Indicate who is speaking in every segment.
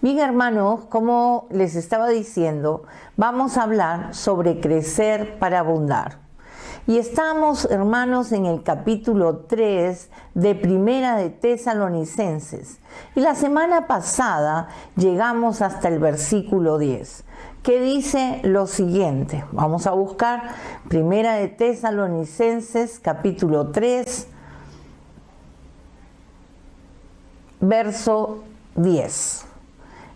Speaker 1: Bien, hermanos, como les estaba diciendo, vamos a hablar sobre crecer para abundar. Y estamos, hermanos, en el capítulo 3 de Primera de Tesalonicenses. Y la semana pasada llegamos hasta el versículo 10, que dice lo siguiente. Vamos a buscar Primera de Tesalonicenses, capítulo 3, verso 10.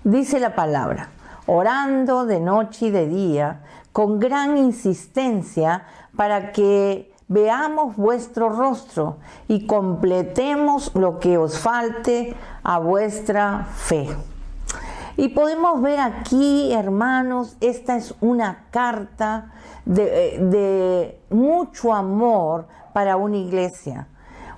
Speaker 1: Dice la palabra: orando de noche y de día, con gran insistencia, para que veamos vuestro rostro y completemos lo que os falte a vuestra fe. Y podemos ver aquí, hermanos, esta es una carta de mucho amor para una iglesia.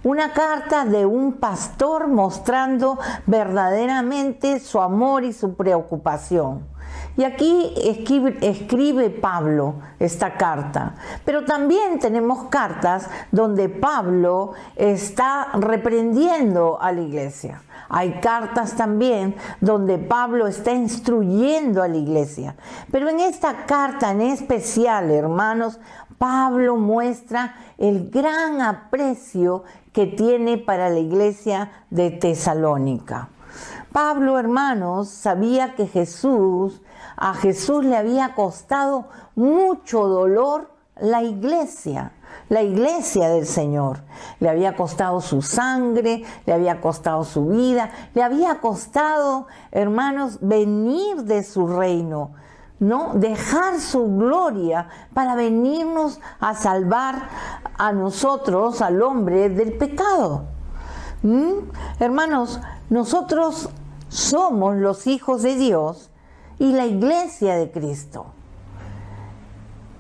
Speaker 1: Una carta de un pastor mostrando verdaderamente su amor y su preocupación. Y aquí escribe Pablo esta carta. Pero también tenemos cartas donde Pablo está reprendiendo a la iglesia. Hay cartas también donde Pablo está instruyendo a la iglesia. Pero en esta carta en especial, hermanos, Pablo muestra el gran aprecio que tiene para la iglesia de Tesalónica. Pablo, hermanos, sabía que a Jesús le había costado mucho dolor la iglesia del Señor. Le había costado su sangre, le había costado su vida, le había costado, hermanos, venir de su reino, ¿no? Dejar su gloria para venirnos a salvar a nosotros, al hombre, del pecado. Hermanos, nosotros somos los hijos de Dios y la iglesia de Cristo.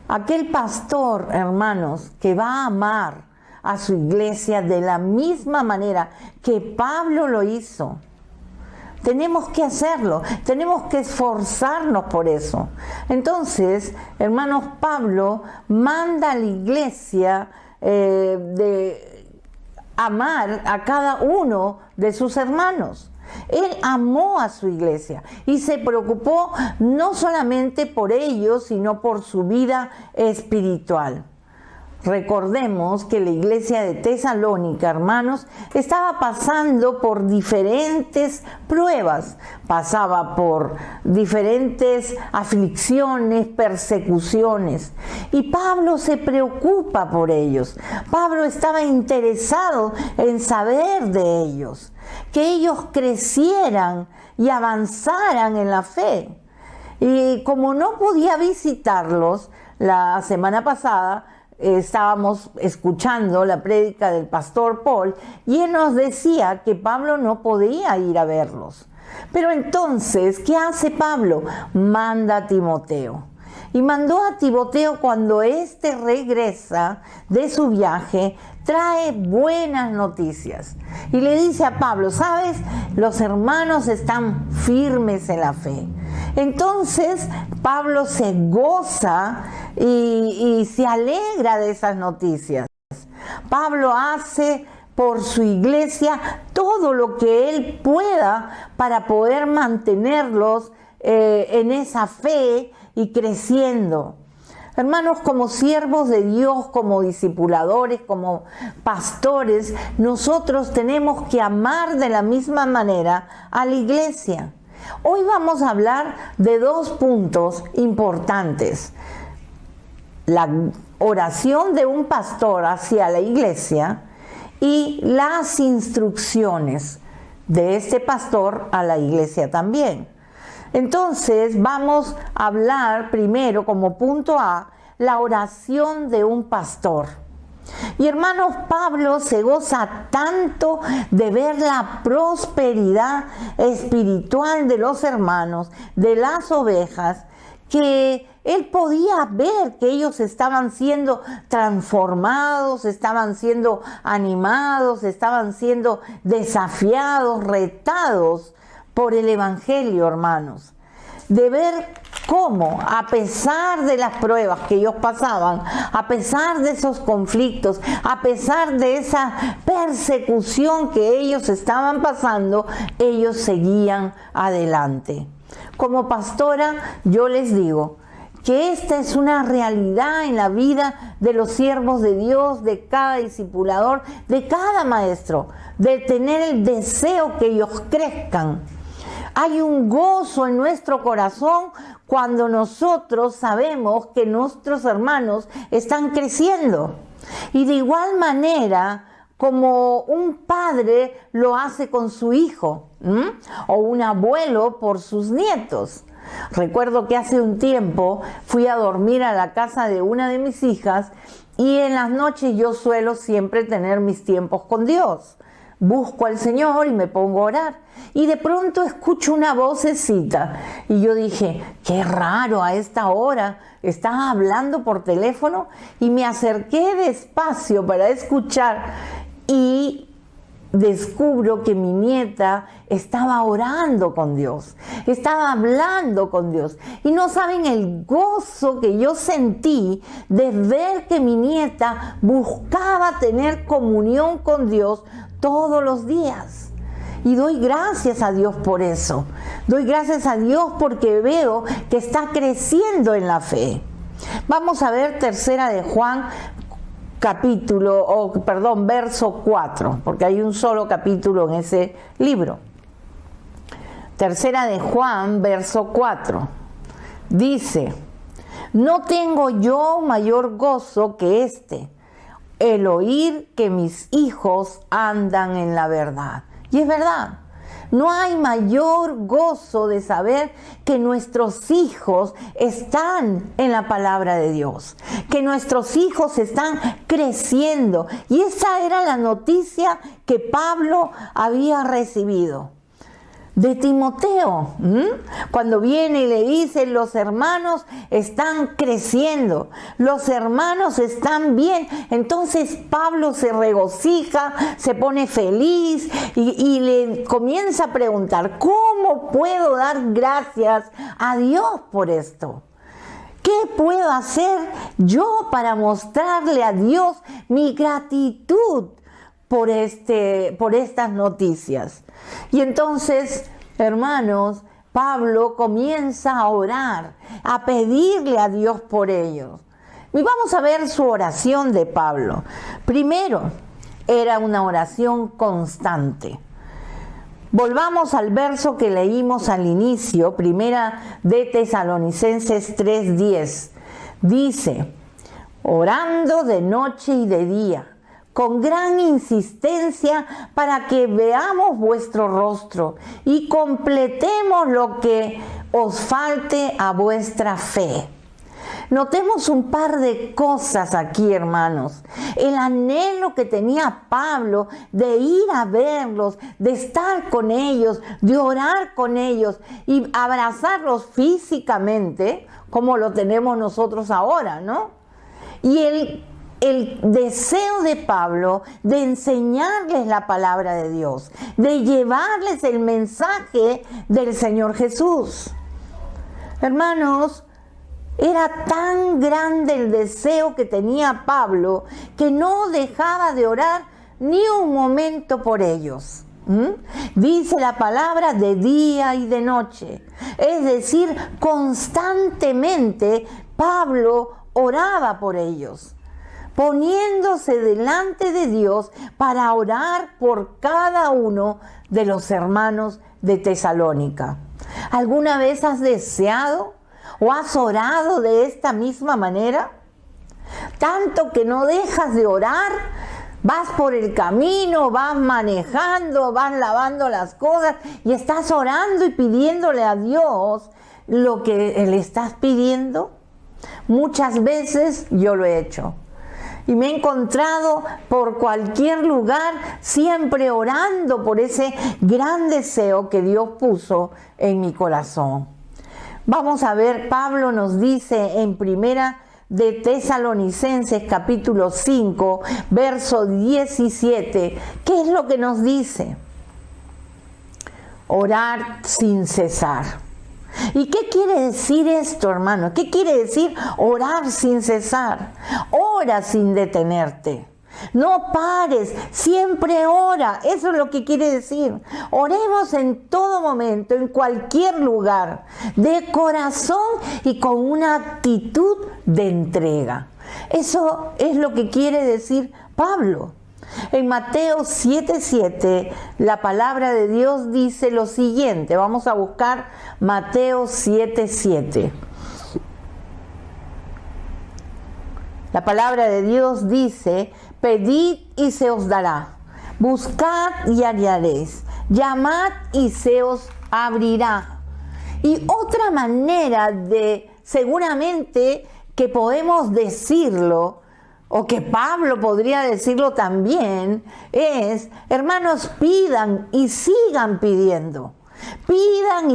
Speaker 1: Aquel pastor, hermanos, que va a amar a su iglesia de la misma manera que Pablo lo hizo. Tenemos que hacerlo, tenemos que esforzarnos por eso. Entonces, hermanos, Pablo manda a la iglesia de amar a cada uno de sus hermanos. Él amó a su iglesia y se preocupó no solamente por ellos, sino por su vida espiritual. Recordemos que la iglesia de Tesalónica, hermanos, estaba pasando por diferentes pruebas, pasaba por diferentes aflicciones, persecuciones, y Pablo se preocupa por ellos. Pablo estaba interesado en saber de ellos, que ellos crecieran y avanzaran en la fe. Y como no podía visitarlos la semana pasada, estábamos escuchando la prédica del pastor Paul y él nos decía que Pablo no podía ir a verlos. Pero entonces, ¿qué hace Pablo? Manda a Timoteo. Y mandó a Timoteo cuando éste regresa de su viaje, trae buenas noticias. Y le dice a Pablo, ¿sabes? Los hermanos están firmes en la fe. Entonces Pablo se goza y se alegra de esas noticias. Pablo hace por su iglesia todo lo que él pueda para poder mantenerlos en esa fe y creciendo. Hermanos, como siervos de Dios, como discipuladores, como pastores, nosotros tenemos que amar de la misma manera a la iglesia. Hoy vamos a hablar de dos puntos importantes: la oración de un pastor hacia la iglesia y las instrucciones de este pastor a la iglesia también. Entonces vamos a hablar primero, como punto A, la oración de un pastor. Y hermanos, Pablo se goza tanto de ver la prosperidad espiritual de los hermanos, de las ovejas, que él podía ver que ellos estaban siendo transformados, estaban siendo animados, estaban siendo desafiados, retados por el evangelio, hermanos. De ver cómo, a pesar de las pruebas que ellos pasaban, a pesar de esos conflictos, a pesar de esa persecución que ellos estaban pasando, ellos seguían adelante. Como pastora, yo les digo que esta es una realidad en la vida de los siervos de Dios, de cada discipulador, de cada maestro, de tener el deseo que ellos crezcan. Hay un gozo en nuestro corazón cuando nosotros sabemos que nuestros hermanos están creciendo. Y de igual manera como un padre lo hace con su hijo, o un abuelo por sus nietos. Recuerdo que hace un tiempo fui a dormir a la casa de una de mis hijas y en las noches yo suelo siempre tener mis tiempos con Dios. Busco al Señor y me pongo a orar. Y de pronto escucho una vocecita. Y yo dije, qué raro a esta hora. Estaba hablando por teléfono y me acerqué despacio para escuchar. Y descubro que mi nieta estaba orando con Dios. Estaba hablando con Dios. Y no saben el gozo que yo sentí de ver que mi nieta buscaba tener comunión con Dios todos los días. Y doy gracias a Dios por eso. Doy gracias a Dios porque veo que está creciendo en la fe. Vamos a ver Tercera de Juan, verso 4, porque hay un solo capítulo en ese libro. Tercera de Juan, verso 4. Dice, no tengo yo mayor gozo que este, el oír que mis hijos andan en la verdad. Y es verdad, no hay mayor gozo de saber que nuestros hijos están en la palabra de Dios, que nuestros hijos están creciendo. Y esa era la noticia que Pablo había recibido de Timoteo, cuando viene y le dice, los hermanos están creciendo, los hermanos están bien. Entonces Pablo se regocija, se pone feliz y le comienza a preguntar, ¿cómo puedo dar gracias a Dios por esto? ¿Qué puedo hacer yo para mostrarle a Dios mi gratitud por estas noticias? Y entonces, hermanos, Pablo comienza a orar, a pedirle a Dios por ellos. Y vamos a ver su oración de Pablo. Primero, era una oración constante. Volvamos al verso que leímos al inicio, primera de Tesalonicenses 3:10. Dice, orando de noche y de día, con gran insistencia para que veamos vuestro rostro y completemos lo que os falte a vuestra fe. Notemos un par de cosas aquí, hermanos. El anhelo que tenía Pablo de ir a verlos, de estar con ellos, de orar con ellos y abrazarlos físicamente, como lo tenemos nosotros ahora, ¿no? Y el deseo de Pablo de enseñarles la palabra de Dios, de llevarles el mensaje del Señor Jesús. Hermanos, era tan grande el deseo que tenía Pablo que no dejaba de orar ni un momento por ellos. Dice la palabra de día y de noche. Es decir, constantemente Pablo oraba por ellos, poniéndose delante de Dios para orar por cada uno de los hermanos de Tesalónica. ¿Alguna vez has deseado o has orado de esta misma manera? Tanto que no dejas de orar, vas por el camino, vas manejando, vas lavando las cosas y estás orando y pidiéndole a Dios lo que le estás pidiendo. Muchas veces yo lo he hecho. Y me he encontrado por cualquier lugar siempre orando por ese gran deseo que Dios puso en mi corazón. Vamos a ver, Pablo nos dice en primera de Tesalonicenses capítulo 5, verso 17, ¿qué es lo que nos dice? Orar sin cesar. ¿Y qué quiere decir esto, hermano? ¿Qué quiere decir orar sin cesar? Ora sin detenerte. No pares, siempre ora. Eso es lo que quiere decir. Oremos en todo momento, en cualquier lugar, de corazón y con una actitud de entrega. Eso es lo que quiere decir Pablo. En Mateo 7:7, la palabra de Dios dice lo siguiente. Vamos a buscar Mateo 7:7. La palabra de Dios dice: pedid y se os dará, buscad y hallaréis, llamad y se os abrirá. Y otra manera de, seguramente, que podemos decirlo, o que Pablo podría decirlo también, es: hermanos, pidan y sigan pidiendo. Pidan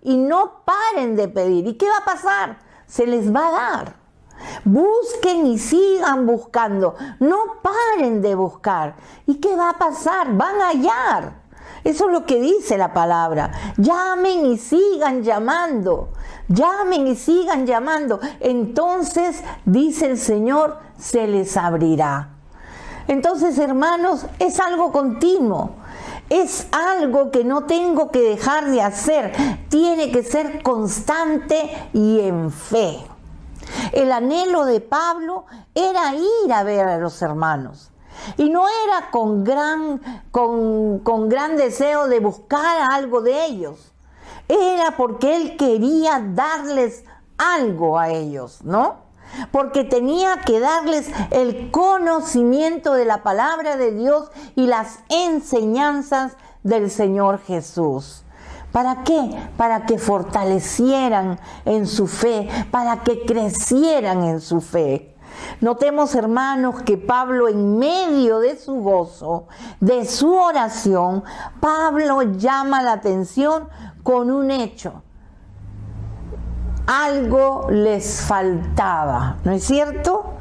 Speaker 1: y no paren de pedir. ¿Y qué va a pasar? Se les va a dar. Busquen y sigan buscando. No paren de buscar. ¿Y qué va a pasar? Van a hallar. Eso es lo que dice la palabra. Llamen y sigan llamando. Llamen y sigan llamando. Entonces, dice el Señor, se les abrirá. Entonces, hermanos, es algo continuo. Es algo que no tengo que dejar de hacer. Tiene que ser constante y en fe. El anhelo de Pablo era ir a ver a los hermanos. Y no era con gran deseo de buscar algo de ellos. Era porque él quería darles algo a ellos, ¿no? Porque tenía que darles el conocimiento de la palabra de Dios y las enseñanzas del Señor Jesús. ¿Para qué? Para que fortalecieran en su fe, para que crecieran en su fe. Notemos, hermanos, que Pablo, en medio de su gozo, de su oración, Pablo llama la atención con un hecho. Algo les faltaba, ¿no es cierto?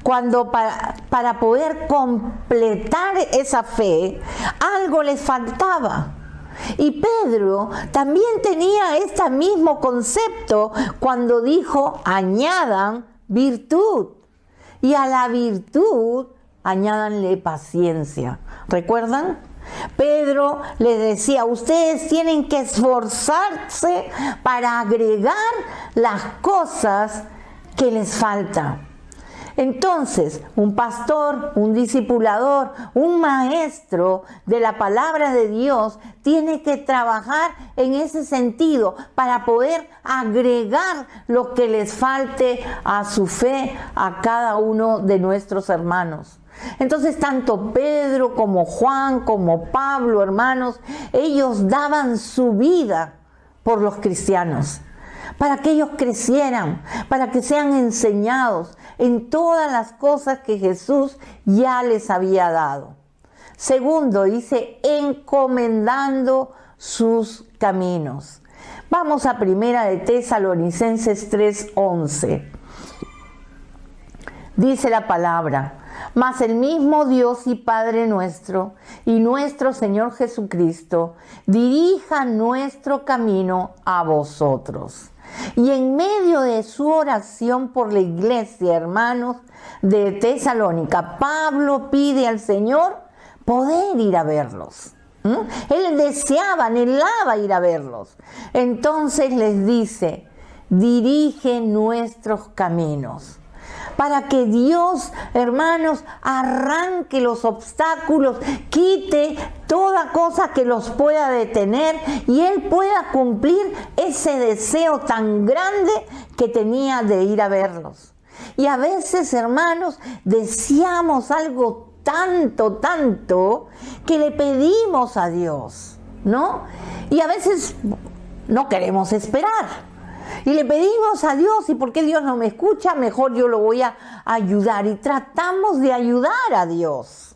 Speaker 1: Cuando para poder completar esa fe, algo les faltaba. Y Pedro también tenía este mismo concepto cuando dijo: añadan virtud. Y a la virtud añádanle paciencia. ¿Recuerdan? Pedro les decía: ustedes tienen que esforzarse para agregar las cosas que les faltan. Entonces, un pastor, un discipulador, un maestro de la palabra de Dios tiene que trabajar en ese sentido para poder agregar lo que les falte a su fe a cada uno de nuestros hermanos. Entonces, tanto Pedro como Juan, como Pablo, hermanos, ellos daban su vida por los cristianos, para que ellos crecieran, para que sean enseñados en todas las cosas que Jesús ya les había dado. Segundo, dice: encomendando sus caminos. Vamos a Primera de Tesalonicenses 3:11. Dice la palabra: mas el mismo Dios y Padre nuestro y nuestro Señor Jesucristo dirija nuestro camino a vosotros. Y en medio de su oración por la iglesia, hermanos, de Tesalónica, Pablo pide al Señor poder ir a verlos. Él deseaba, anhelaba ir a verlos. Entonces les dice: dirige nuestros caminos. Para que Dios, hermanos, arranque los obstáculos, quite toda cosa que los pueda detener y Él pueda cumplir ese deseo tan grande que tenía de ir a verlos. Y a veces, hermanos, deseamos algo tanto, que le pedimos a Dios, ¿no? Y a veces no queremos esperar. Y le pedimos a Dios: ¿y por qué Dios no me escucha? Mejor yo lo voy a ayudar. Y tratamos de ayudar a Dios.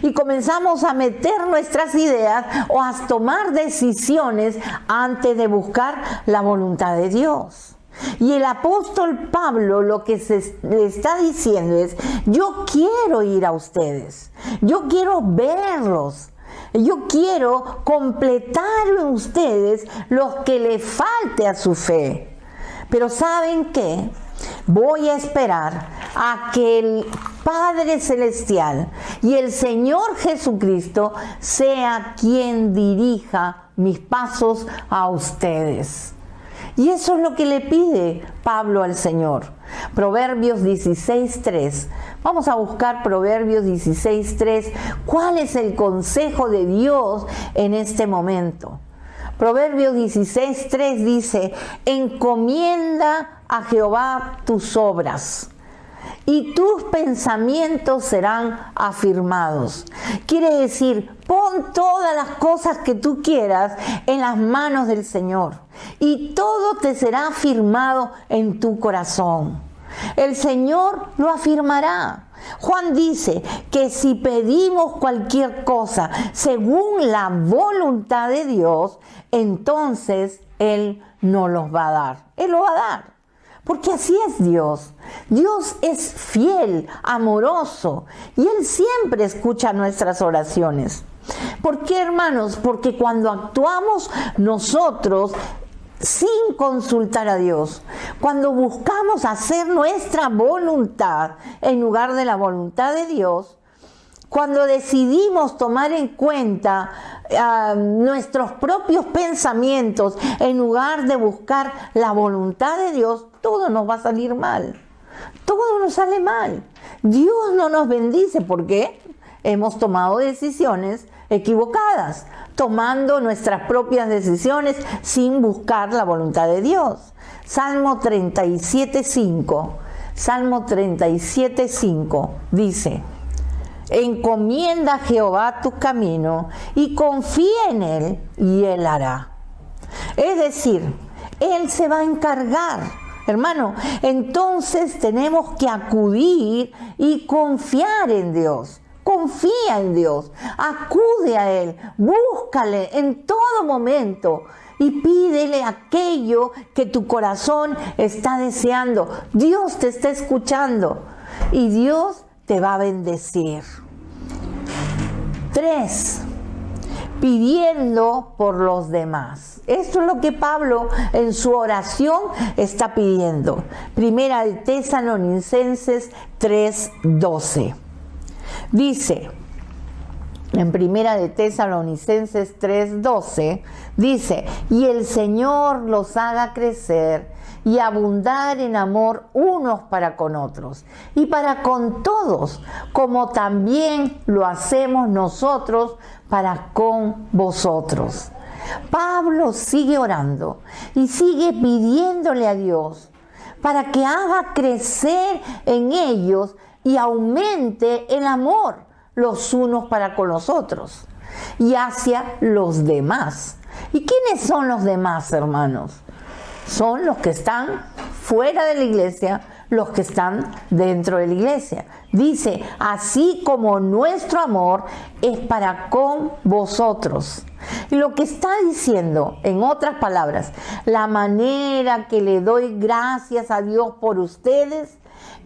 Speaker 1: Y comenzamos a meter nuestras ideas o a tomar decisiones antes de buscar la voluntad de Dios. Y el apóstol Pablo lo que le está diciendo es: yo quiero ir a ustedes, yo quiero verlos. Yo quiero completar en ustedes lo que le falte a su fe. Pero ¿saben qué? Voy a esperar a que el Padre Celestial y el Señor Jesucristo sea quien dirija mis pasos a ustedes. Y eso es lo que le pide Pablo al Señor. Proverbios 16:3. Vamos a buscar Proverbios 16:3. ¿Cuál es el consejo de Dios en este momento? Proverbios 16:3 dice: encomienda a Jehová tus obras y tus pensamientos serán afirmados. Quiere decir, pon todas las cosas que tú quieras en las manos del Señor y todo te será afirmado en tu corazón. El Señor lo afirmará. Juan dice que si pedimos cualquier cosa según la voluntad de Dios, entonces Él nos los va a dar. Él lo va a dar. Porque así es Dios. Dios es fiel, amoroso, y Él siempre escucha nuestras oraciones. ¿Por qué, hermanos? Porque cuando actuamos nosotros sin consultar a Dios, cuando buscamos hacer nuestra voluntad en lugar de la voluntad de Dios, cuando decidimos tomar en cuenta nuestros propios pensamientos en lugar de buscar la voluntad de Dios, todo nos va a salir mal. Todo nos sale mal. Dios no nos bendice porque hemos tomado decisiones equivocadas, tomando nuestras propias decisiones sin buscar la voluntad de Dios. Salmo 37:5. Salmo 37:5 dice: encomienda a Jehová tu camino y confía en Él y Él hará. Es decir, Él se va a encargar. Hermano, entonces tenemos que acudir y confiar en Dios. Confía en Dios, acude a Él, búscale en todo momento y pídele aquello que tu corazón está deseando. Dios te está escuchando y Dios te va a bendecir. 3. Pidiendo por los demás. Esto es lo que Pablo en su oración está pidiendo. Primera de Tesalonicenses 3:12. Dice, en Primera de Tesalonicenses 3:12, dice: y el Señor los haga crecer y abundar en amor unos para con otros y para con todos, como también lo hacemos nosotros para con vosotros. Pablo sigue orando y sigue pidiéndole a Dios para que haga crecer en ellos y aumente el amor los unos para con los otros y hacia los demás. ¿Y quiénes son los demás, hermanos? Son los que están fuera de la iglesia, los que están dentro de la iglesia. Dice, así como nuestro amor es para con vosotros. Y lo que está diciendo, en otras palabras, la manera que le doy gracias a Dios por ustedes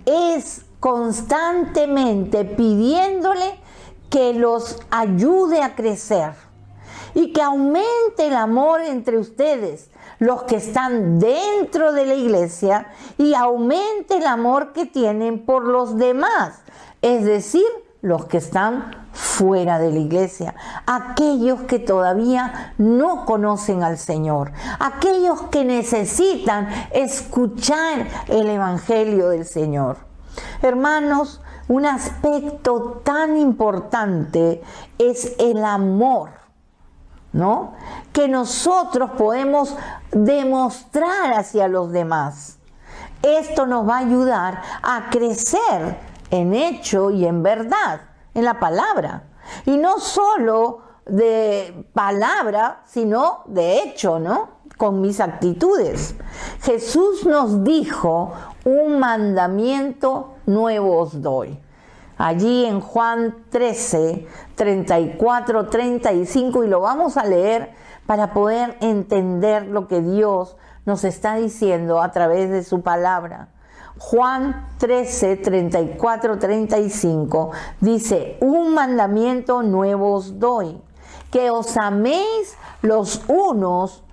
Speaker 1: es constantemente pidiéndole que los ayude a crecer y que aumente el amor entre ustedes, los que están dentro de la iglesia, y aumente el amor que tienen por los demás, es decir, los que están fuera de la iglesia, aquellos que todavía no conocen al Señor, aquellos que necesitan escuchar el evangelio del Señor. Hermanos, un aspecto tan importante es el amor, ¿no?, que nosotros podemos demostrar hacia los demás. Esto nos va a ayudar a crecer en hecho y en verdad, en la palabra. Y no solo de palabra, sino de hecho, ¿no?, con mis actitudes. Jesús nos dijo: un mandamiento nuevo os doy. Allí en Juan 13, 34, 35, y lo vamos a leer para poder entender lo que Dios nos está diciendo a través de su palabra. Juan 13, 34, 35 dice: un mandamiento nuevo os doy, que os améis los unos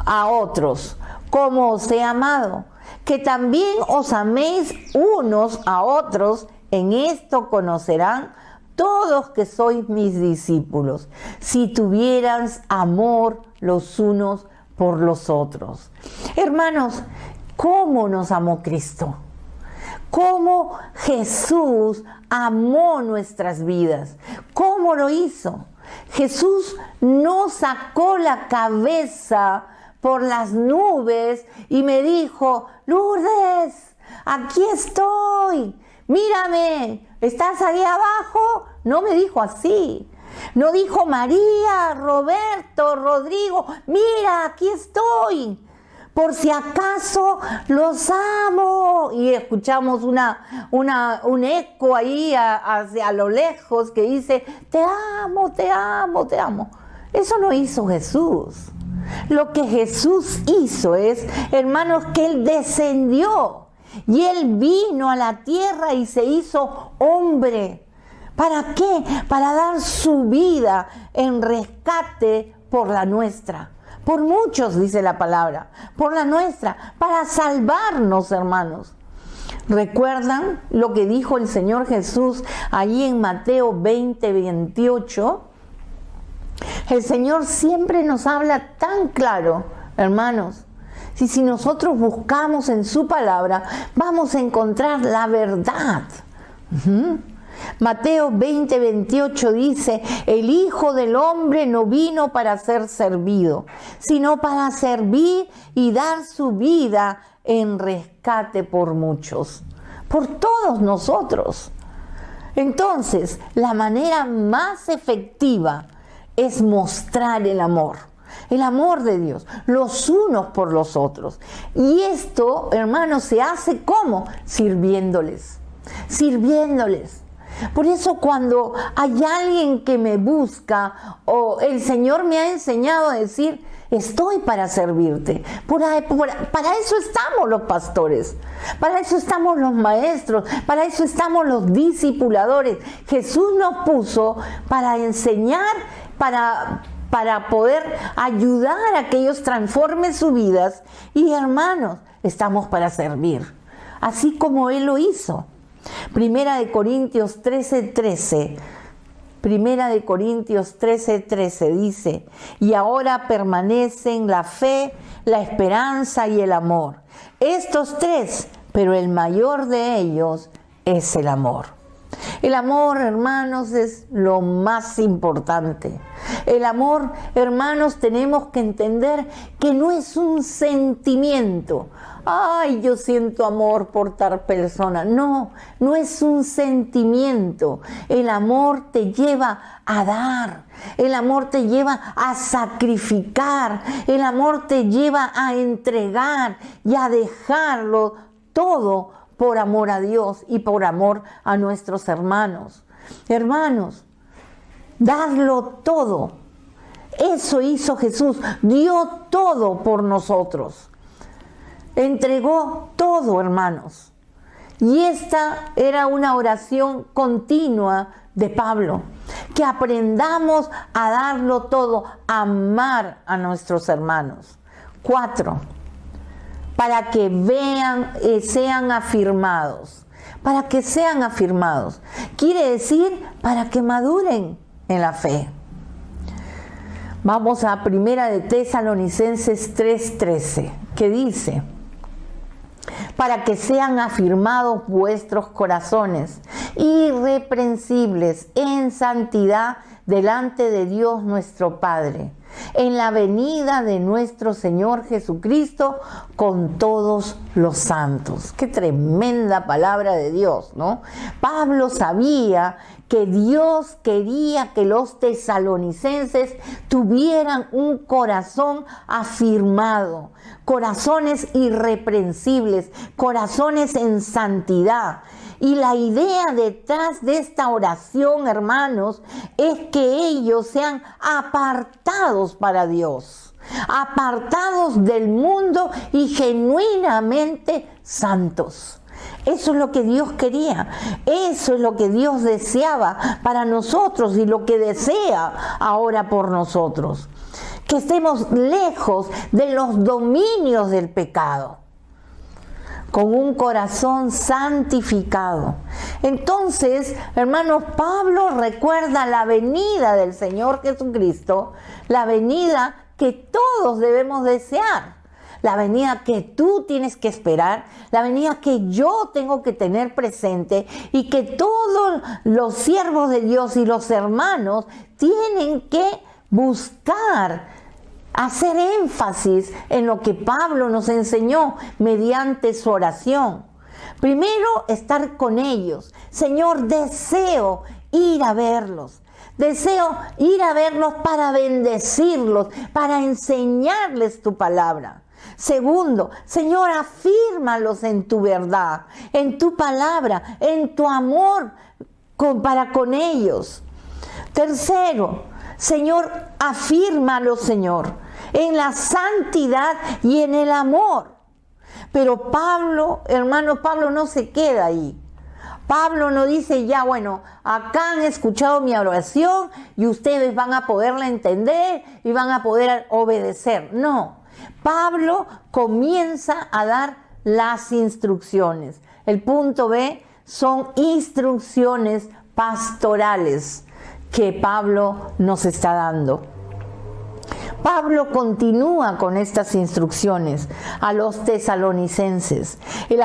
Speaker 1: a otros, como os he amado, que también os améis unos a otros. En esto conocerán todos que sois mis discípulos, si tuvierais amor los unos por los otros. Hermanos, ¿cómo nos amó Cristo? ¿Cómo Jesús amó nuestras vidas? ¿Cómo lo hizo? Jesús no sacó la cabeza por las nubes y me dijo: Lourdes, aquí estoy, mírame, ¿estás ahí abajo? No me dijo así. No dijo: María, Roberto, Rodrigo, mira, aquí estoy, por si acaso los amo. Y escuchamos un eco ahí hacia lo lejos que dice: te amo, te amo, te amo. Eso no hizo Jesús. Lo que Jesús hizo es, hermanos, que Él descendió y Él vino a la tierra y se hizo hombre. ¿Para qué? Para dar su vida en rescate por la nuestra. Por muchos, dice la palabra, por la nuestra, para salvarnos, hermanos. ¿Recuerdan lo que dijo el Señor Jesús allí en Mateo 20, 28? El Señor siempre nos habla tan claro, hermanos. Si nosotros buscamos en su palabra, vamos a encontrar la verdad. Mateo 20, 28 dice: el Hijo del Hombre no vino para ser servido, sino para servir y dar su vida en rescate por muchos, por todos nosotros. Entonces, la manera más efectiva es mostrar el amor de Dios, los unos por los otros. Y esto, hermanos, se hace ¿cómo? Sirviéndoles. Por eso cuando hay alguien que me busca, o el Señor me ha enseñado a decir: estoy para servirte. Para eso estamos los pastores, para eso estamos los maestros, para eso estamos los discipuladores. Jesús nos puso para enseñar, para poder ayudar a que ellos transformen sus vidas. Y hermanos, estamos para servir, así como Él lo hizo. Primera de Corintios 13:13. Primera de Corintios 13:13 dice: y ahora permanecen la fe, la esperanza y el amor. Estos tres, pero el mayor de ellos es el amor. El amor, hermanos, es lo más importante. El amor, hermanos, tenemos que entender que no es un sentimiento. Ay, yo siento amor por tal persona. No es un sentimiento. El amor te lleva a dar. El amor te lleva a sacrificar. El amor te lleva a entregar y a dejarlo todo por amor a Dios y por amor a nuestros hermanos. Hermanos, darlo todo. Eso hizo Jesús. Dio todo por nosotros. Entregó todo, hermanos. Y esta era una oración continua de Pablo. Que aprendamos a darlo todo, a amar a nuestros hermanos. 4. Para que vean, sean afirmados. Para que sean afirmados. Quiere decir, para que maduren en la fe. Vamos a Primera de Tesalonicenses 3:13, que dice: para que sean afirmados vuestros corazones, irreprensibles en santidad delante de Dios nuestro Padre, en la venida de nuestro Señor Jesucristo con todos los santos. Qué tremenda palabra de Dios, ¿no? Pablo sabía que Dios quería que los tesalonicenses tuvieran un corazón afirmado, corazones irreprensibles, corazones en santidad. Y la idea detrás de esta oración, hermanos, es que ellos sean apartados para Dios, apartados del mundo y genuinamente santos. Eso es lo que Dios quería, eso es lo que Dios deseaba para nosotros y lo que desea ahora por nosotros. Que estemos lejos de los dominios del pecado, con un corazón santificado. Entonces, hermanos, Pablo recuerda la venida del Señor Jesucristo, la venida que todos debemos desear, la venida que tú tienes que esperar, la venida que yo tengo que tener presente y que todos los siervos de Dios y los hermanos tienen que buscar, hacer énfasis en lo que Pablo nos enseñó mediante su oración. Primero, estar con ellos. Señor, deseo ir a verlos. Deseo ir a verlos para bendecirlos, para enseñarles tu palabra. Segundo, Señor, afírmalos en tu verdad, en tu palabra, en tu amor para con ellos. Tercero, Señor, afírmalos, Señor, en la santidad y en el amor. Pero Pablo, hermano, Pablo no se queda ahí. Pablo no dice, ya bueno, acá han escuchado mi oración y ustedes van a poderla entender y van a poder obedecer. No, Pablo comienza a dar las instrucciones. El punto B son instrucciones pastorales que Pablo nos está dando. Pablo continúa con estas instrucciones a los tesalonicenses. El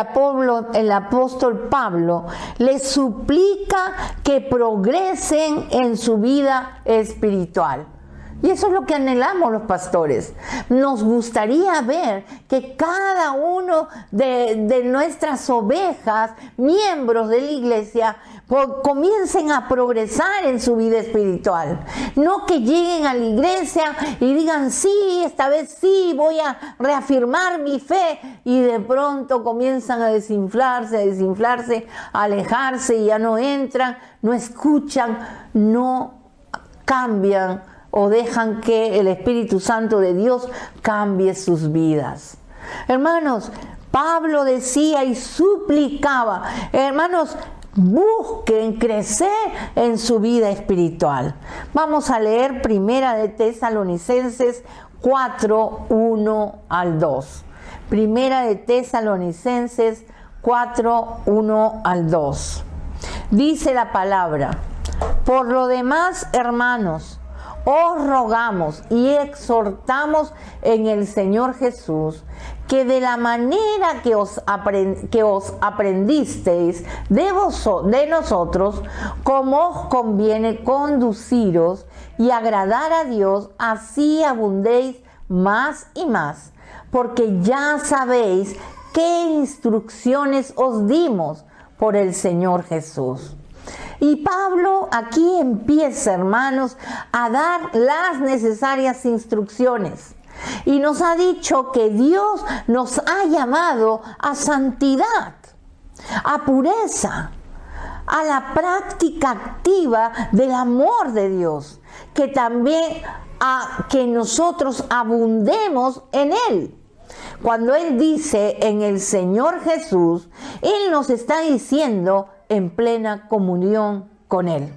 Speaker 1: apóstol Pablo les suplica que progresen en su vida espiritual. Y eso es lo que anhelamos los pastores. Nos gustaría ver que cada uno de nuestras ovejas, miembros de la iglesia, comiencen a progresar en su vida espiritual. No que lleguen a la iglesia y digan, sí, esta vez sí, voy a reafirmar mi fe. Y de pronto comienzan a desinflarse, a alejarse y ya no entran, no escuchan, no cambian o dejan que el Espíritu Santo de Dios cambie sus vidas. Hermanos, Pablo decía y suplicaba, hermanos, busquen crecer en su vida espiritual. Vamos a leer Primera de Tesalonicenses 4, 1 al 2. Primera de Tesalonicenses 4, 1 al 2. Dice la palabra: por lo demás, hermanos, os rogamos y exhortamos en el Señor Jesús que de la manera que os aprendisteis de nosotros, como os conviene conduciros y agradar a Dios, así abundéis más y más, porque ya sabéis qué instrucciones os dimos por el Señor Jesús. Y Pablo aquí empieza, hermanos, a dar las necesarias instrucciones. Y nos ha dicho que Dios nos ha llamado a santidad, a pureza, a la práctica activa del amor de Dios, que también a que nosotros abundemos en Él. Cuando Él dice en el Señor Jesús, Él nos está diciendo en plena comunión con Él.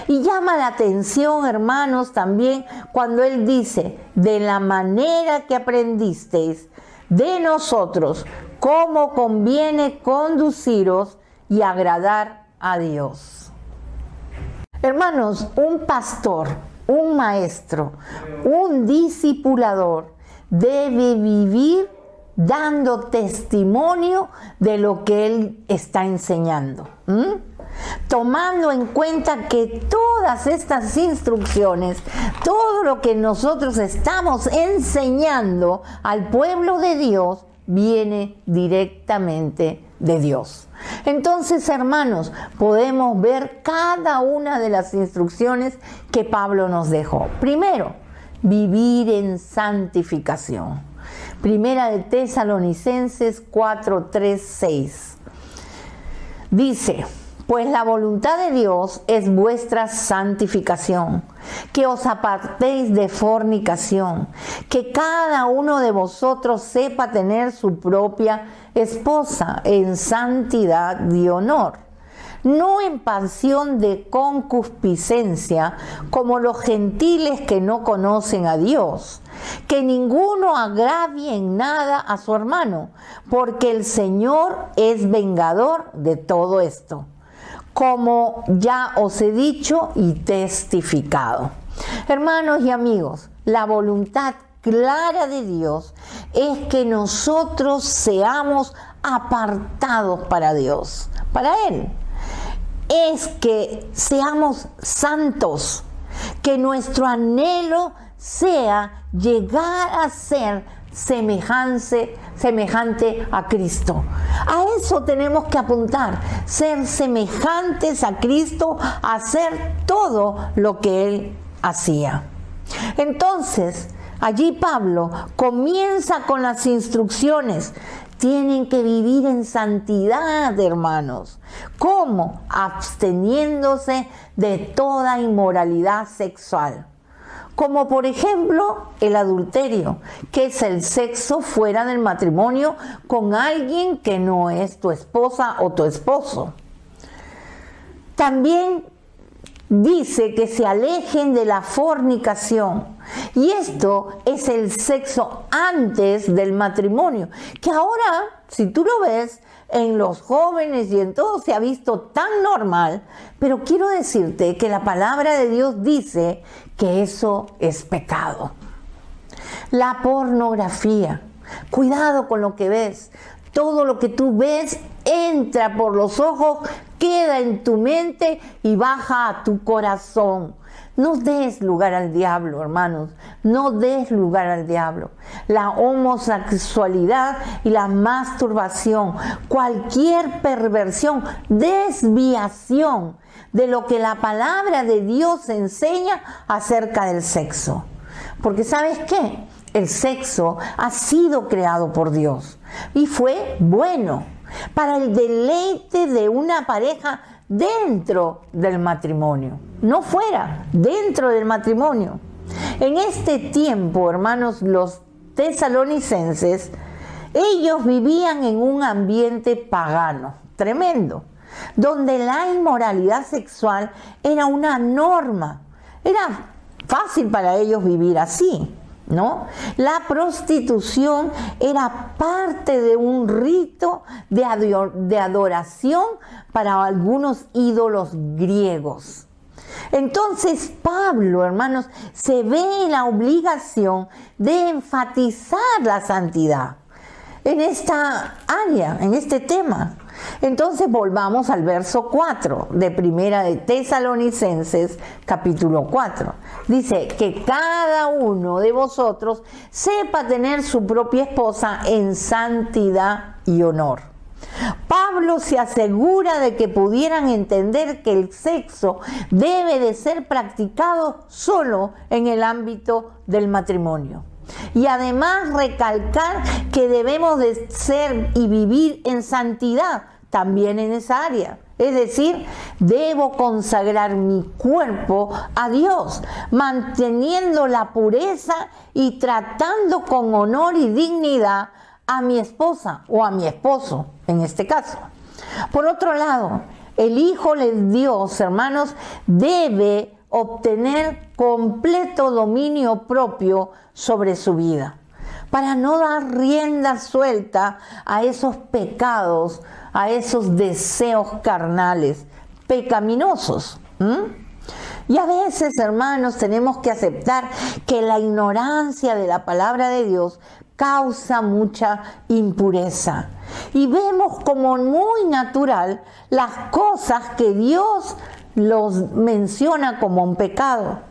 Speaker 1: Y llama la atención, hermanos, también cuando Él dice, de la manera que aprendisteis de nosotros, cómo conviene conduciros y agradar a Dios. Hermanos, un pastor, un maestro, un discipulador debe vivir dando testimonio de lo que él está enseñando. Tomando en cuenta que todas estas instrucciones, todo lo que nosotros estamos enseñando al pueblo de Dios, viene directamente de Dios. Entonces, hermanos, podemos ver cada una de las instrucciones que Pablo nos dejó. Primero, vivir en santificación. Primera de Tesalonicenses 4, 3, 6. Dice: Pues la voluntad de Dios es vuestra santificación, que os apartéis de fornicación, que cada uno de vosotros sepa tener su propia esposa en santidad y honor, no en pasión de concupiscencia como los gentiles que no conocen a Dios, que ninguno agravie en nada a su hermano, porque el Señor es vengador de todo esto, como ya os he dicho y testificado. Hermanos y amigos, la voluntad clara de Dios es que nosotros seamos apartados para Dios, para Él. Es que seamos santos, que nuestro anhelo sea llegar a ser semejante a Cristo. A eso tenemos que apuntar, ser semejantes a Cristo, hacer todo lo que Él hacía. Entonces, allí Pablo comienza con las instrucciones. Tienen que vivir en santidad, hermanos. ¿Cómo? Absteniéndose de toda inmoralidad sexual. Como por ejemplo el adulterio, que es el sexo fuera del matrimonio con alguien que no es tu esposa o tu esposo. También dice que se alejen de la fornicación. Y esto es el sexo antes del matrimonio, que ahora, si tú lo ves, en los jóvenes y en todo se ha visto tan normal, pero quiero decirte que la palabra de Dios dice que eso es pecado. La pornografía, cuidado con lo que ves. Todo lo que tú ves entra por los ojos, queda en tu mente y baja a tu corazón. No des lugar al diablo, hermanos. No des lugar al diablo. La homosexualidad y la masturbación, cualquier perversión, desviación de lo que la palabra de Dios enseña acerca del sexo. Porque ¿sabes qué? El sexo ha sido creado por Dios y fue bueno para el deleite de una pareja dentro del matrimonio, no fuera, dentro del matrimonio. En este tiempo, hermanos, los tesalonicenses, ellos vivían en un ambiente pagano, tremendo, donde la inmoralidad sexual era una norma. Era fácil para ellos vivir así, ¿no? La prostitución era parte de un rito de adoración para algunos ídolos griegos. Entonces Pablo, hermanos, se ve en la obligación de enfatizar la santidad en esta área, en este tema. Entonces volvamos al verso 4 de Primera de Tesalonicenses, capítulo 4. Dice que cada uno de vosotros sepa tener su propia esposa en santidad y honor. Pablo se asegura de que pudieran entender que el sexo debe de ser practicado solo en el ámbito del matrimonio. Y además recalcar que debemos de ser y vivir en santidad también en esa área. Es decir, debo consagrar mi cuerpo a Dios, manteniendo la pureza y tratando con honor y dignidad a mi esposa o a mi esposo, en este caso. Por otro lado, el Hijo de Dios, hermanos, debe obtener completo dominio propio sobre su vida, para no dar rienda suelta a esos pecados, a esos deseos carnales, pecaminosos. Y a veces, hermanos, tenemos que aceptar que la ignorancia de la palabra de Dios causa mucha impureza. Y vemos como muy natural las cosas que Dios los menciona como un pecado.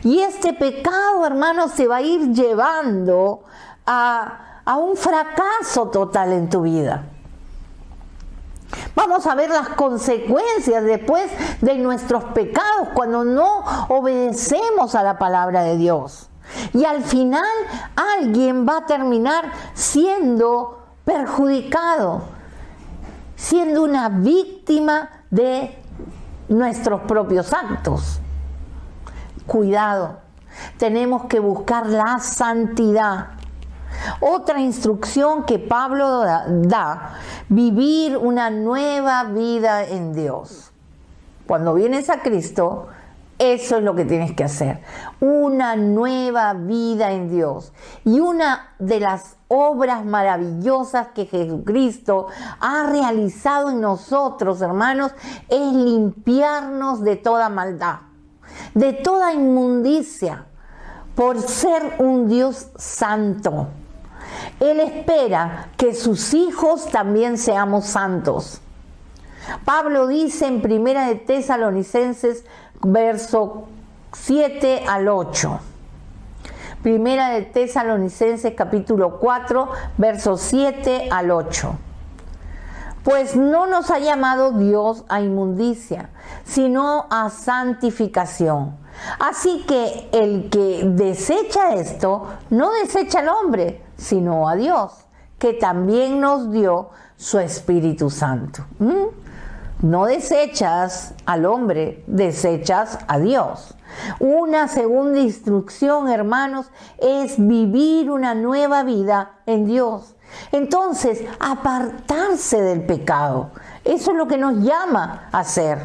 Speaker 1: Y este pecado, hermanos, se va a ir llevando a un fracaso total en tu vida. Vamos a ver las consecuencias después de nuestros pecados cuando no obedecemos a la palabra de Dios. Y al final alguien va a terminar siendo perjudicado, siendo una víctima de nuestros propios actos. Cuidado, tenemos que buscar la santidad. Otra instrucción que Pablo da, vivir una nueva vida en Dios. Cuando vienes a Cristo, eso es lo que tienes que hacer, una nueva vida en Dios. Y una de las obras maravillosas que Jesucristo ha realizado en nosotros, hermanos, es limpiarnos de toda maldad, de toda inmundicia, por ser un Dios santo. Él espera que sus hijos también seamos santos. Pablo dice en 1 de Tesalonicenses, verso 7 al 8. 1 de Tesalonicenses, capítulo 4, versos 7 al 8. Pues no nos ha llamado Dios a inmundicia, sino a santificación. Así que el que desecha esto, no desecha al hombre, sino a Dios, que también nos dio su Espíritu Santo. No desechas al hombre, desechas a Dios. Una segunda instrucción, hermanos, es vivir una nueva vida en Dios. Entonces, apartarse del pecado. Eso es lo que nos llama a hacer.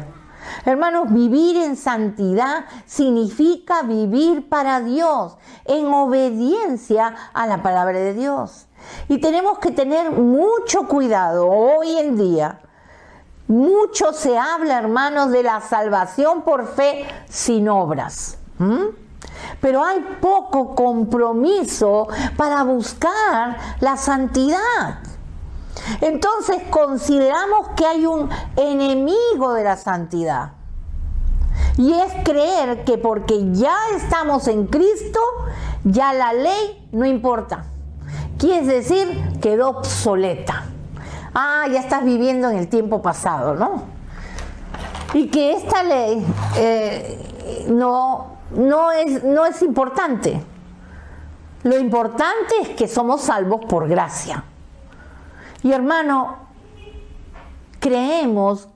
Speaker 1: Hermanos, vivir en santidad significa vivir para Dios, en obediencia a la palabra de Dios. Y tenemos que tener mucho cuidado hoy en día. Mucho se habla, hermanos, de la salvación por fe sin obras. Pero hay poco compromiso para buscar la santidad. Entonces consideramos que hay un enemigo de la santidad. Y es creer que porque ya estamos en Cristo, ya la ley no importa. Quiere decir, quedó obsoleta. Ya estás viviendo en el tiempo pasado, ¿no? Y que esta ley no es importante. Lo importante es que somos salvos por gracia. Y hermano, creemos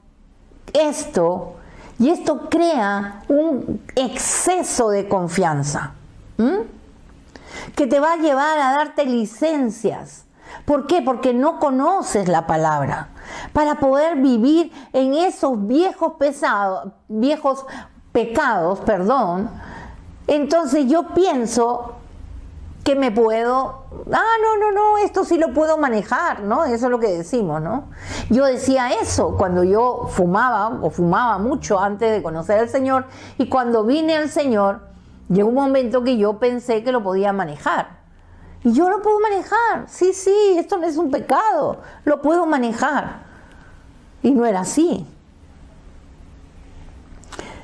Speaker 1: esto, y esto crea un exceso de confianza, que te va a llevar a darte licencias. ¿Por qué? Porque no conoces la palabra. Para poder vivir en esos viejos pecados, entonces yo pienso que me puedo, no, esto sí lo puedo manejar, ¿no? Eso es lo que decimos, ¿no? Yo decía eso cuando yo fumaba mucho antes de conocer al Señor, y cuando vine al Señor, llegó un momento que yo pensé que lo podía manejar. Y yo lo puedo manejar, sí, esto no es un pecado, lo puedo manejar. Y no era así.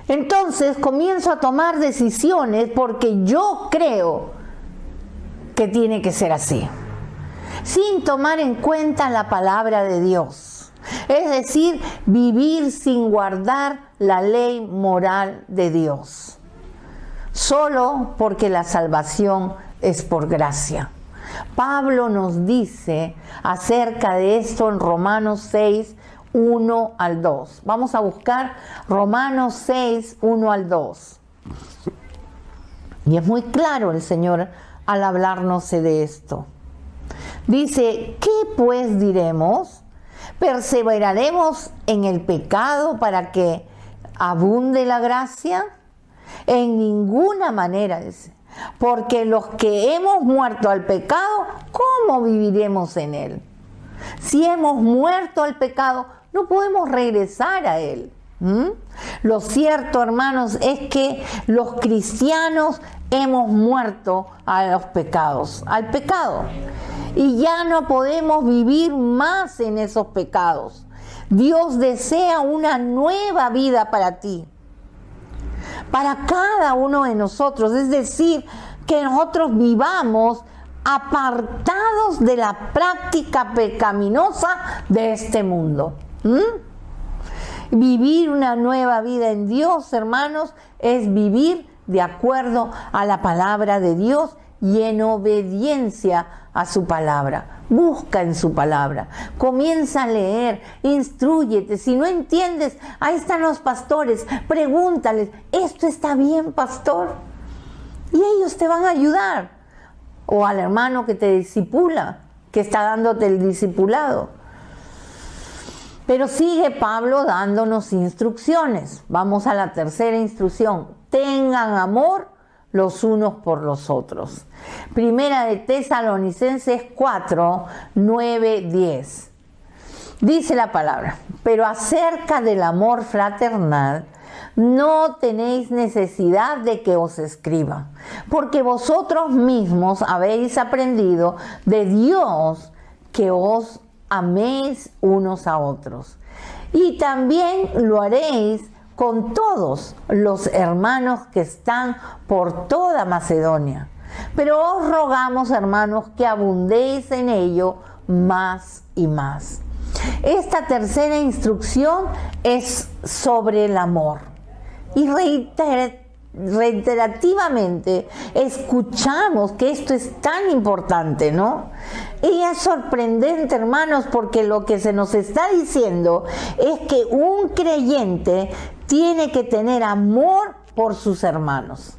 Speaker 1: Entonces comienzo a tomar decisiones porque yo creo que tiene que ser así, sin tomar en cuenta la palabra de Dios. Es decir, vivir sin guardar la ley moral de Dios, solo porque la salvación es por gracia. Pablo nos dice acerca de esto en Romanos 6, 1 al 2. Vamos a buscar Romanos 6, 1 al 2. Y es muy claro el Señor al hablarnos de esto. Dice, ¿qué pues diremos? ¿Perseveraremos en el pecado para que abunde la gracia? En ninguna manera, dice. Porque los que hemos muerto al pecado, ¿cómo viviremos en él? Si hemos muerto al pecado, no podemos regresar a él. Lo cierto, hermanos, es que los cristianos hemos muerto a los pecados, al pecado. Y ya no podemos vivir más en esos pecados. Dios desea una nueva vida para ti, para cada uno de nosotros, es decir, que nosotros vivamos apartados de la práctica pecaminosa de este mundo. Vivir una nueva vida en Dios, hermanos, es vivir de acuerdo a la palabra de Dios y en obediencia a su palabra, busca en su palabra, comienza a leer, instrúyete. Si no entiendes, ahí están los pastores, pregúntales, ¿esto está bien, pastor? Y ellos te van a ayudar. O al hermano que te discipula, que está dándote el discipulado. Pero sigue Pablo dándonos instrucciones. Vamos a la tercera instrucción. Tengan amor los unos por los otros. Primera de Tesalonicenses 4, 9, 10. Dice la palabra: pero acerca del amor fraternal, no tenéis necesidad de que os escriba, porque vosotros mismos habéis aprendido de Dios que os améis unos a otros. Y también lo haréis con todos los hermanos que están por toda Macedonia. Pero os rogamos, hermanos, que abundéis en ello más y más. Esta tercera instrucción es sobre el amor. Y reiterativamente escuchamos que esto es tan importante, ¿no? Y es sorprendente, hermanos, porque lo que se nos está diciendo es que un creyente tiene que tener amor por sus hermanos.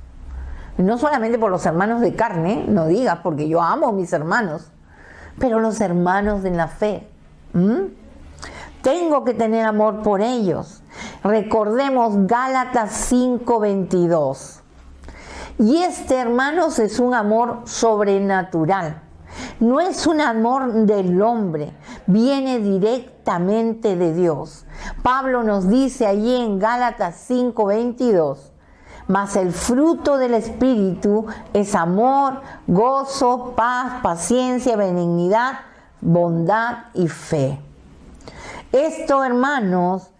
Speaker 1: No solamente por los hermanos de carne, no digas, porque yo amo a mis hermanos, pero los hermanos de la fe. Tengo que tener amor por ellos. Recordemos Gálatas 5:22. Y hermanos, es un amor sobrenatural. No es un amor del hombre, viene directamente de Dios. Pablo nos dice allí en Gálatas 5:22, mas el fruto del Espíritu es amor, gozo, paz, paciencia, benignidad, bondad y fe. Esto, hermanos,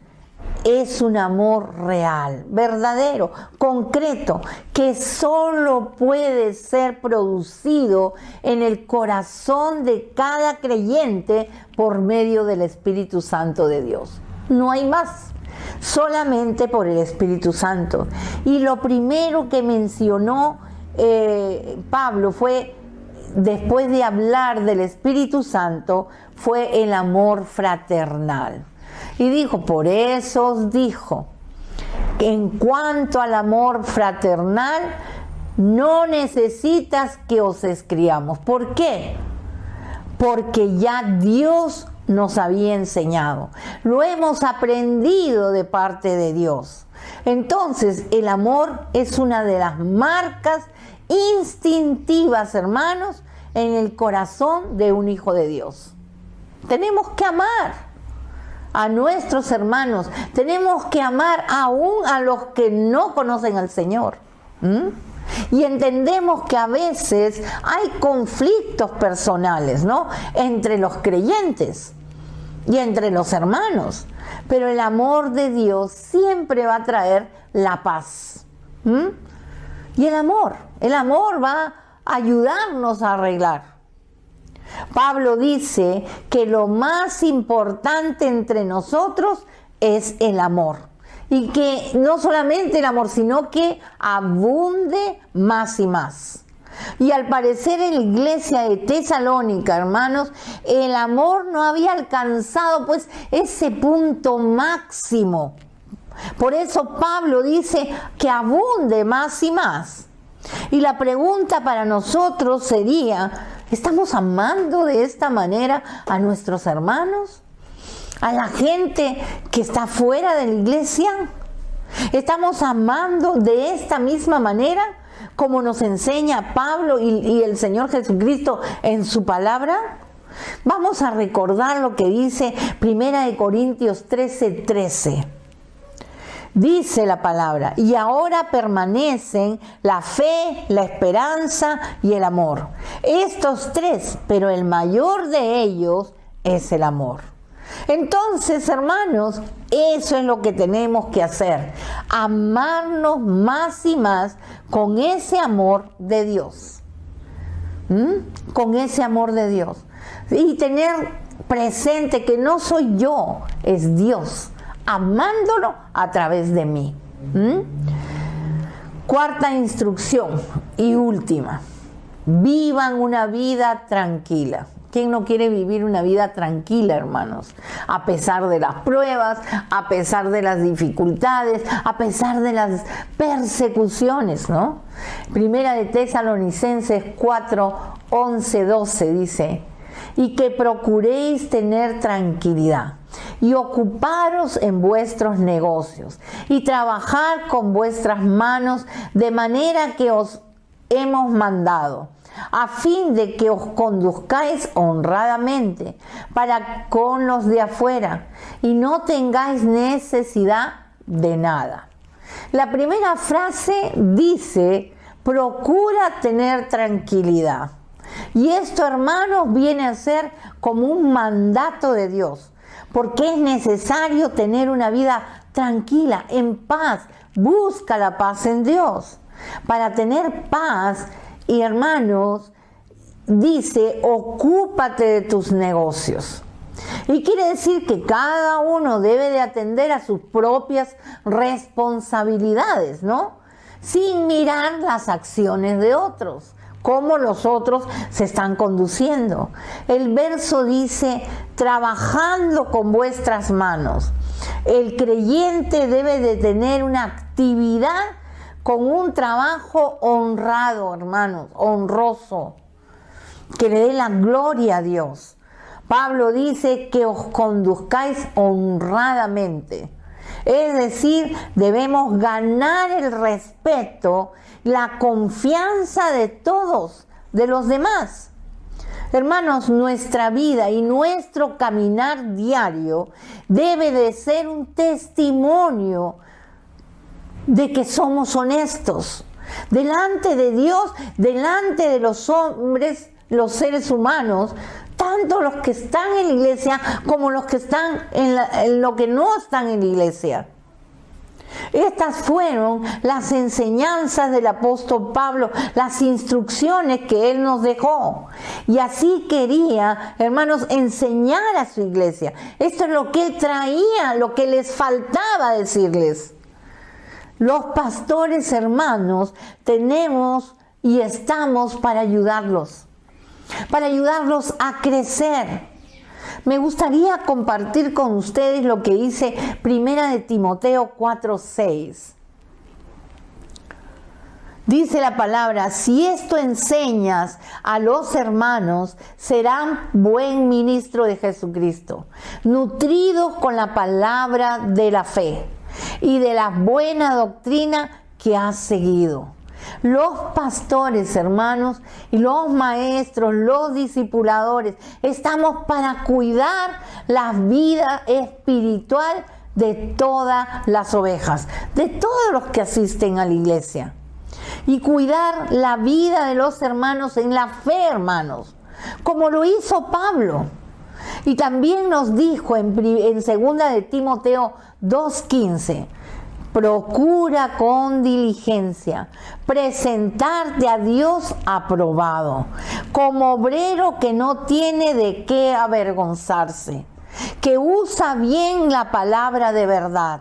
Speaker 1: es un amor real, verdadero, concreto, que solo puede ser producido en el corazón de cada creyente por medio del Espíritu Santo de Dios. No hay más, solamente por el Espíritu Santo. Y lo primero que mencionó Pablo fue, después de hablar del Espíritu Santo, fue el amor fraternal. Y dijo, por eso os dijo, que en cuanto al amor fraternal, no necesitas que os escribamos. ¿Por qué? Porque ya Dios nos había enseñado. Lo hemos aprendido de parte de Dios. Entonces, el amor es una de las marcas instintivas, hermanos, en el corazón de un hijo de Dios. Tenemos que amar a nuestros hermanos, tenemos que amar aún a los que no conocen al Señor. Y entendemos que a veces hay conflictos personales, ¿no?, entre los creyentes y entre los hermanos, pero el amor de Dios siempre va a traer la paz. Y el amor va a ayudarnos a arreglar. Pablo dice que lo más importante entre nosotros es el amor. Y que no solamente el amor, sino que abunde más y más. Y al parecer en la iglesia de Tesalónica, hermanos, el amor no había alcanzado pues ese punto máximo. Por eso Pablo dice que abunde más y más. Y la pregunta para nosotros sería, ¿estamos amando de esta manera a nuestros hermanos? ¿A la gente que está fuera de la iglesia? ¿Estamos amando de esta misma manera como nos enseña Pablo y el Señor Jesucristo en su palabra? Vamos a recordar lo que dice 1 Corintios 13:13. Dice la palabra, y ahora permanecen la fe, la esperanza y el amor. Estos tres, pero el mayor de ellos es el amor. Entonces, hermanos, eso es lo que tenemos que hacer. Amarnos más y más con ese amor de Dios. Con ese amor de Dios. Y tener presente que no soy yo, es Dios, amándolo a través de mí. Cuarta instrucción y última. vivan una vida tranquila. ¿Quién no quiere vivir una vida tranquila, hermanos? A pesar de las pruebas, a pesar de las dificultades, a pesar de las persecuciones, ¿no? Primera de Tesalonicenses 4, 11, 12 dice: y que procuréis tener tranquilidad y ocuparos en vuestros negocios y trabajar con vuestras manos de manera que os hemos mandado, a fin de que os conduzcáis honradamente para con los de afuera y no tengáis necesidad de nada. La primera frase dice: procura tener tranquilidad. Y esto, hermanos, viene a ser como un mandato de Dios, porque es necesario tener una vida tranquila, en paz. Busca la paz en Dios. Para tener paz, y hermanos, dice: ocúpate de tus negocios. Y quiere decir que cada uno debe de atender a sus propias responsabilidades, ¿no? Sin mirar las acciones de otros, cómo los otros se están conduciendo. El verso dice: trabajando con vuestras manos. El creyente debe de tener una actividad con un trabajo honrado, hermanos, honroso, que le dé la gloria a Dios. Pablo dice que os conduzcáis honradamente. Es decir, debemos ganar el respeto, la confianza de todos, de los demás. Hermanos, nuestra vida y nuestro caminar diario debe de ser un testimonio de que somos honestos delante de Dios, delante de los hombres, los seres humanos, tanto los que están en la iglesia como los que están en lo que no están en la iglesia. Estas fueron las enseñanzas del apóstol Pablo, las instrucciones que él nos dejó. Y así quería, hermanos, enseñar a su iglesia. Esto es lo que él traía, lo que les faltaba decirles. Los pastores, hermanos, tenemos y estamos para ayudarlos a crecer. Me gustaría compartir con ustedes lo que dice Primera de Timoteo 4:6. Dice la palabra: si esto enseñas a los hermanos, serán buen ministro de Jesucristo, nutridos con la palabra de la fe y de la buena doctrina que has seguido. Los pastores, hermanos, y los maestros, los discipuladores, estamos para cuidar la vida espiritual de todas las ovejas, de todos los que asisten a la iglesia. Y cuidar la vida de los hermanos en la fe, hermanos, como lo hizo Pablo. Y también nos dijo en 2 de Timoteo 2:15: procura con diligencia presentarte a Dios aprobado, como obrero que no tiene de qué avergonzarse, que usa bien la palabra de verdad.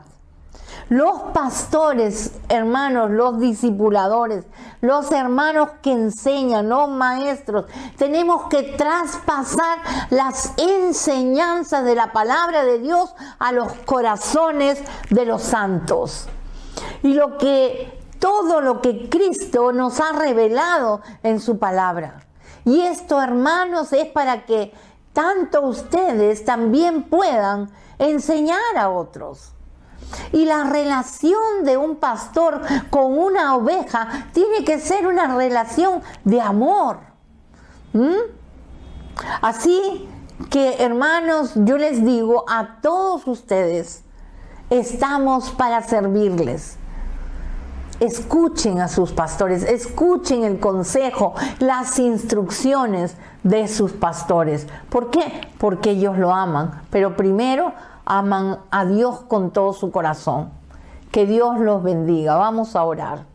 Speaker 1: Los pastores, hermanos, los discipuladores, los hermanos que enseñan, los maestros, tenemos que traspasar las enseñanzas de la palabra de Dios a los corazones de los santos. Y todo lo que Cristo nos ha revelado en su palabra. Y esto, hermanos, es para que tanto ustedes también puedan enseñar a otros. Y la relación de un pastor con una oveja tiene que ser una relación de amor. Así que, hermanos, yo les digo a todos ustedes, estamos para servirles. Escuchen a sus pastores, escuchen el consejo, las instrucciones de sus pastores. ¿Por qué? Porque ellos lo aman, pero primero aman a Dios con todo su corazón. Que Dios los bendiga. Vamos a orar.